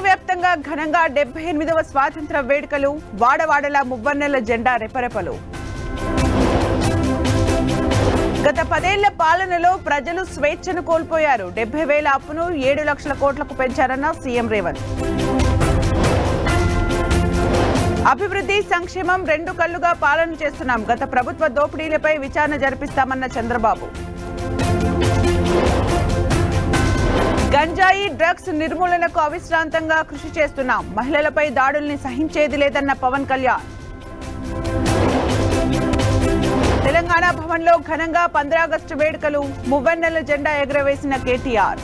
వ్యాప్తంగా ఘనంగా 78వ స్వాతంత్ర వేడుకలు, వాడవాడల మువ్వన్నెల జెండా రెపరెపలు. గత 10 ఏళ్ల పాలనలో ప్రజలు స్వేచ్ఛను కోల్పోయారు. 70,000 అప్పును 7 లక్షల కోట్లకు పెంచారన్న సీఎం రేవంత్. అభివృద్ధి, సంక్షేమం 2 కళ్లుగా పాలన చేస్తున్నాం. గత ప్రభుత్వ దోపిడీలపై విచారణ జరిపిస్తామన్న చంద్రబాబు. గంజాయి, డ్రగ్స్ నిర్మూలనకు అవిశ్రాంతంగా కృషి చేస్తున్నాం. మహిళలపై దాడుల్ని సహించేది లేదన్న పవన్ కళ్యాణ్. తెలంగాణ భవన్లో ఘనంగా 15 ఆగస్టు వేడుకలు, మువ్వన్నెల జెండా ఎగురవేసిన కేటీఆర్.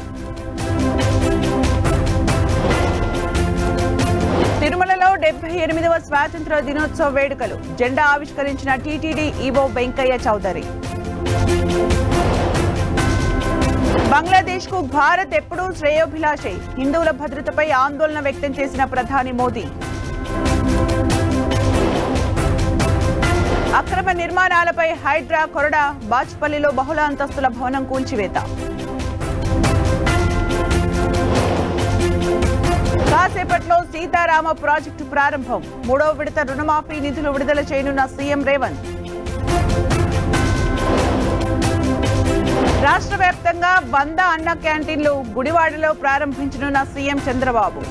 తిరుమలలో 78వ స్వాతంత్ర దినోత్సవ వేడుకలు, జెండా ఆవిష్కరించిన టీటీడీ ఈవో వెంకయ్య చౌదరి. బంగ్లాదేశ్ కు భారత్ ఎప్పుడూ శ్రేయోభిలాషే, హిందువుల భద్రతపై ఆందోళన వ్యక్తం చేసిన ప్రధాని మోదీ. అక్రమ నిర్మాణాలపై హైడ్రా కొరడా, బాచ్పల్లిలో బహుళ అంతస్తుల భవనం కూల్చివేత. కాసేపట్లో సీతారామ ప్రాజెక్టు ప్రారంభం, 3వ విడత రుణమాఫీ నిధులు విడుదల చేయనున్న సీఎం రేవంత్. రాష్ట్ర వ్యాప్తంగా 100 అన్న క్యాంటీన్లు గుడివాడలో ప్రారంభించనున్న సీఎం చంద్రబాబు.